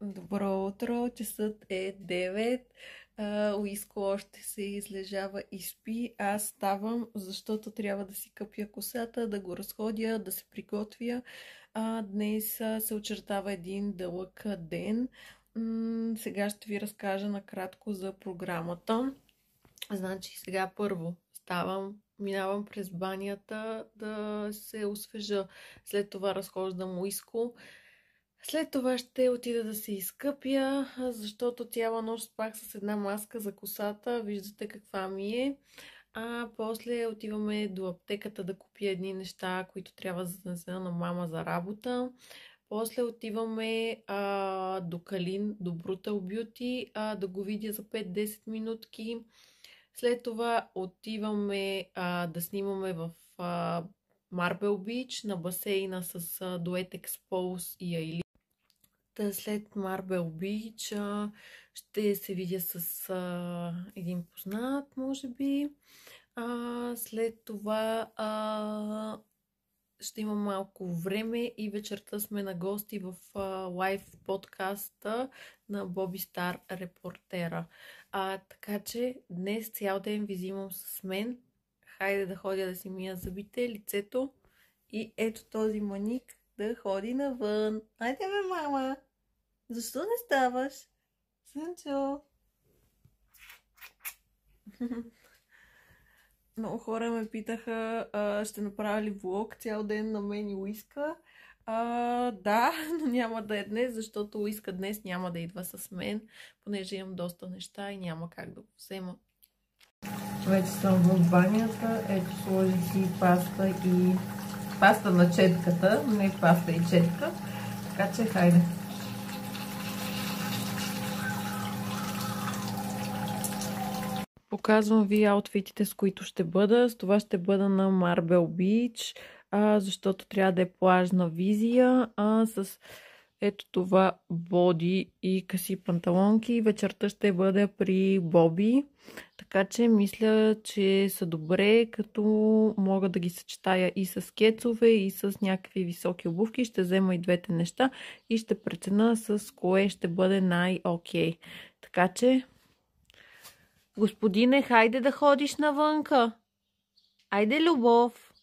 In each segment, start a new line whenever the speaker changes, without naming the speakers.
Добро утро, часът е 9. Уиско още се излежава и спи. Аз ставам, защото трябва да си къпя косата, да го разходя, да се приготвя. Днес се очертава един дълъг ден. Сега ще ви разкажа накратко за програмата. Значи сега първо ставам, минавам през банята да се освежа. След това разхождам Уиско. След това ще отида да се изкъпя, защото цяла нощ спах с една маска за косата. Виждате каква ми е. После отиваме до аптеката да купя едни неща, които трябва да занеса на мама за работа. После отиваме до Калин, до Brutal Beauty, да го видя за 5-10 минутки. След това отиваме да снимаме в Marble Beach на басейна с Duet Expose и Aileen. След Marble Beach ще се видя с един познат, може би. След това ще има малко време и вечерта сме на гости в лайв подкаста на Боби Стар репортера. Така че днес цял ден ви взимам с мен. Хайде да ходя да си мия зъбите, лицето и ето този маник да ходи навън. Айде бе, мама! Защо не ставаш? Сънчо! Много хора ме питаха, ще направя ли влог цял ден на мен и Уиска. Да, но няма да е днес, защото Уиска днес няма да идва с мен, понеже имам доста неща и няма как да го взема. Вече съм в банята, ето сложих си паста и паста на четката, не паста и четка, така че хайде. Показвам ви аутфитите, с които ще бъда. С това ще бъда на Marble Beach, защото трябва да е плажна визия. С ето това боди и къси панталонки. Вечерта ще бъда при Боби. Така че мисля, че са добре, като мога да ги съчетая и с кецове, и с някакви високи обувки. Ще взема и двете неща и ще преценя с кое ще бъде най-окей. Така че господине, хайде да ходиш навънка. Айде, любов.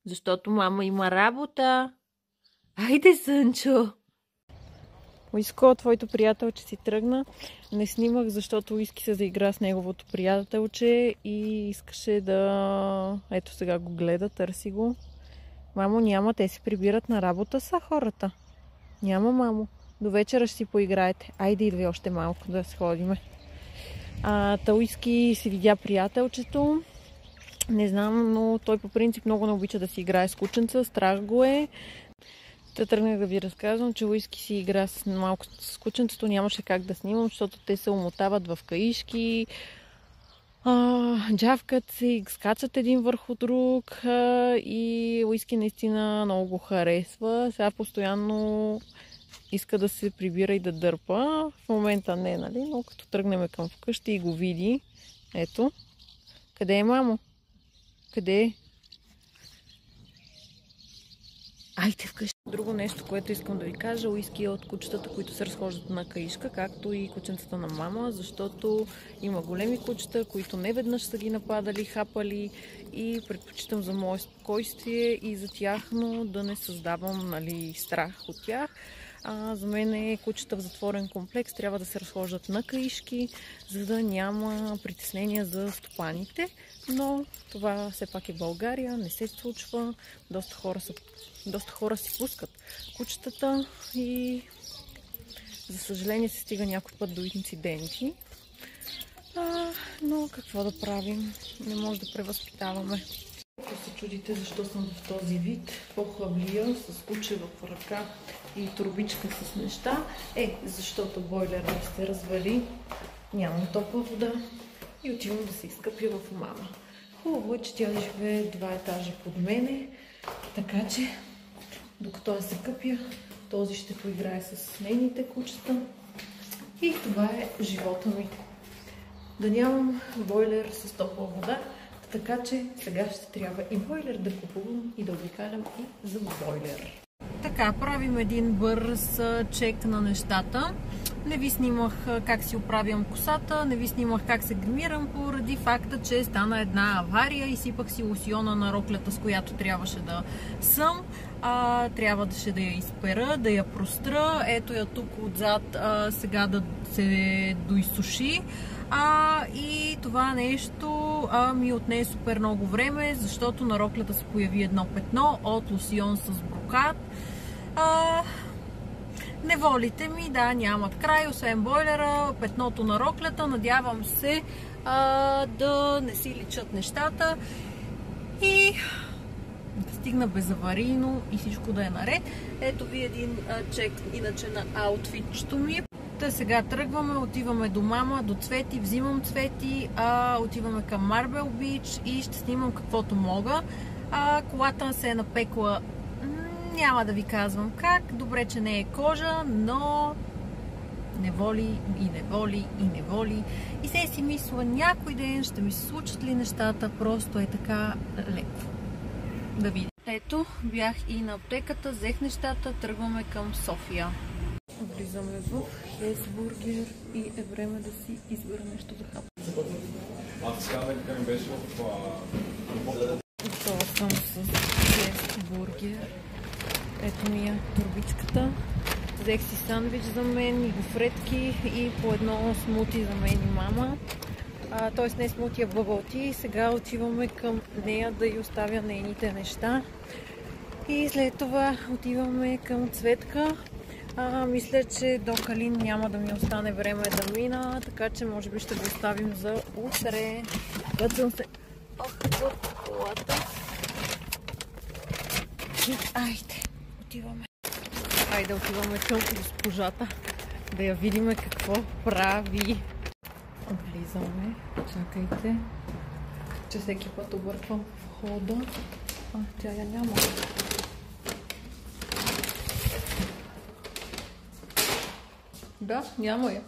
Защото мама има работа. Айде, Сънчо. Уиско, твоето приятелче си тръгна. Не снимах, защото Уиски се заигра с неговото приятелче и искаше да... Ето сега го гледа, търси го. Мамо, няма, те си прибират на работа са хората. Няма, мамо. До вечера ще си поиграете. Айде, идвай още малко да сходиме. Уиски си видя приятелчето. Не знам, но той по принцип много не обича да си играе с кученца. Страх го е. Тръгнах да ви разказвам, че Уиски си игра малко с кученцето. Нямаше как да снимам, защото те се умотават в каишки. Джавкат се, скачат един върху друг. И Уиски наистина много го харесва. Сега постоянно иска да се прибира и да дърпа. В момента не, нали? Но като тръгнем към вкъщи и го види. Ето. Къде е, мамо? Къде е? Айде вкъщи. Друго нещо, което искам да ви кажа. Уиски е от кучетата, които се разхождат на каишка, както и кученцата на мама, защото има големи кучета, които не веднъж са ги нападали, хапали и предпочитам за мое спокойствие и за тяхно да не създавам, нали, страх от тях. За мен кучета в затворен комплекс трябва да се разхождат на каишки, за да няма притеснения за стопаните. Но това все пак е България, не се случва. Доста хора си пускат кучетата и за съжаление се стига някой път до инциденти. Но какво да правим? Не може да превъзпитаваме. Ако се чудите защо съм в този вид, по-хлаблия, с куче в ръка и турбичка с неща, защото бойлерът се развали, нямам топла вода и отивам да се изкъпя в мама. Хубаво е, че тя живее 2 етажа под мене, така че докато я се къпя, този ще поиграе с нейните кучета и това е живота ми. Да нямам бойлер с топла вода, така че сега ще трябва и бойлер да купувам и да обикалям и за бойлер. Така, правим един бърз чек на нещата. Не ви снимах как си оправям косата, не ви снимах как се гримирам, поради факта, че стана една авария и сипах си лосиона на роклята, с която трябваше да съм. Трябваше да я изпера, да я простра. Ето я тук отзад, сега да се доизсуши. И това нещо ми отне супер много време, защото на роклята се появи едно петно от лосион с брокат. Неволите ми, да, нямат край, освен бойлера, петното на роклята. Надявам се да не си личат нещата и да стигна безаварийно и всичко да е наред. Ето ви един чек иначе на аутфитчето ми. Та сега тръгваме, отиваме до мама, до Цвети, взимам Цвети, отиваме към Марбел Бич и ще снимам каквото мога. Колата се е напекла, няма да ви казвам как, добре, че не е кожа, но не воли и не воли и не воли. И се си мисля, някой ден ще ми се случат ли нещата, просто е така леко. Да видим. Ето, бях и на аптеката, взех нещата, тръгваме към София. Влизаме в Хесбургер и е време да си избера нещо за хап.
Аз сега да ми беше в...
Готова съм с Хесбургер. Ето ми е турбичката. Взех си сандвич за мен и гофретки и по едно смути за мен и мама. Тоест не смути, а бъбъл ти. Сега отиваме към нея да й оставя нейните неща. И след това отиваме към Цветка. Мисля, че до Калин няма да ми остане време да мина, така че може би ще го оставим за утре. Бъдвам се от колата. И айде, отиваме. Айде, отиваме към госпожата, да я видим какво прави. Влизаме, чакайте, че всеки път обърквам входа. Тя я няма. Да, няма я.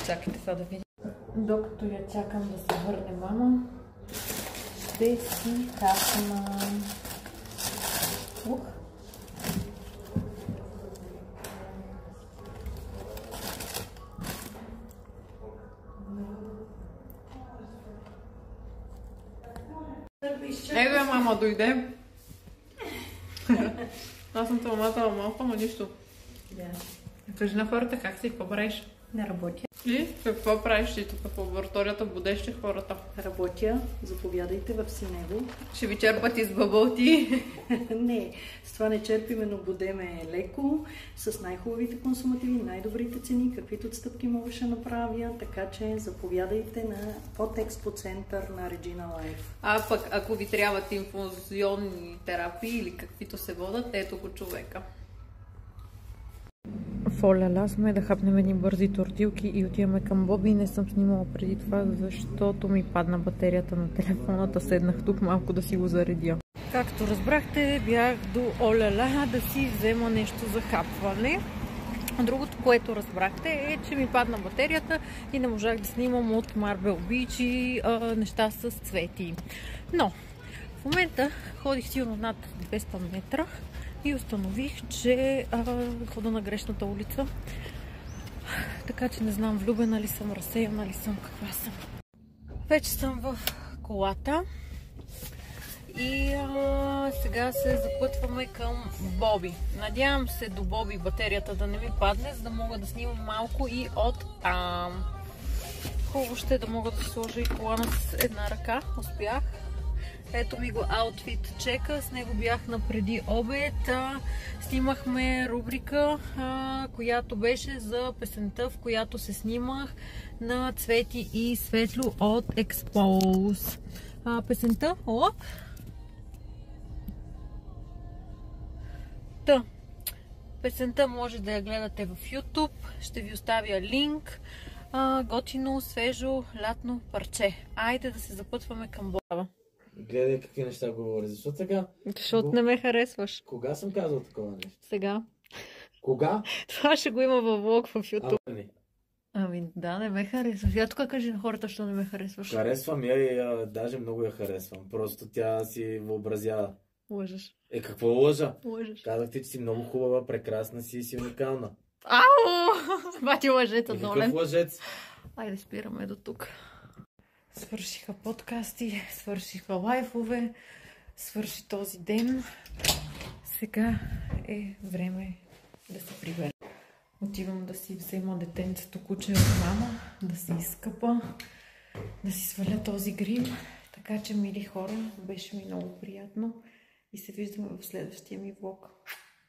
Чакайте сега да видим. Докато я чакам да се върне мама, ще си капнам. Его, мама дойде. Аз съм те оматала малко, но нищо.
Да.
Кажи на хората как си, какво правиш?
Не работя.
И какво правиш ти тук в лабораторията, будещи хората?
Работя. Заповядайте в Синево.
Ще ви черпат из бъбълти.
Не, с това не черпиме, но будеме леко, с най-хубавите консумативи, най-добрите цени, каквито отстъпки мога ще направя, така че заповядайте под Експо център на Regina Life.
Пък ако ви трябват инфузионни терапии или каквито се водят, ето го човека. Фоляля сме да хапнем едни бързи тортилки и отиваме към Боби. Не съм снимала преди това, защото ми падна батерията на телефоната. Седнах тук малко да си го заредя. Както разбрахте, бях до Оляля да си взема нещо за хапване. Другото, което разбрахте, е, че ми падна батерията и не можах да снимам от Марбел Бич и неща с Цвети. Но в момента ходих сигурно над 200 метра и установих, че хода на грешната улица. Така че не знам, влюбена ли съм, разсеяна ли съм, каква съм. Вече съм в колата и сега се запътваме към Боби. Надявам се до Боби батерията да не ми падне, за да мога да снимам малко и от там. Хубаво ще да мога да сложа и колана с една ръка. Успях. Ето ми го аутфит чека, с него бях на преди обед. Снимахме рубрика, която беше за песента, в която се снимах на Цвети и Светло от Expose. Песента от... Песента може да я гледате в YouTube, ще ви оставя линк. Готино, свежо, лятно парче. Айде да се запътваме към Боба.
Гледай какви неща говори. Защо сега?
Защото не ме харесваш.
Кога съм казал такова нещо?
Сега.
Кога?
Това ще го има във влог в YouTube.
Не.
Ами да, не ме харесваш. Я тук кажи на хората, що не ме харесваш.
Харесвам я и даже много я харесвам. Просто тя си въобразява.
Лъжеш.
Какво лъжа?
Лъжеш.
Казахте, че си много хубава, прекрасна си и си уникална.
Ау! Бати лъжеца,
Какъв
долен.
лъжец?
Айде спираме до тук. Свършиха подкасти, свършиха лайфове, свърши този ден. Сега е време да се прибера. Отивам да си взема детенцето куче от мама, да си изкъпа, да си сваля този грим. Така че, мили хора, беше ми много приятно и се виждаме в следващия ми влог.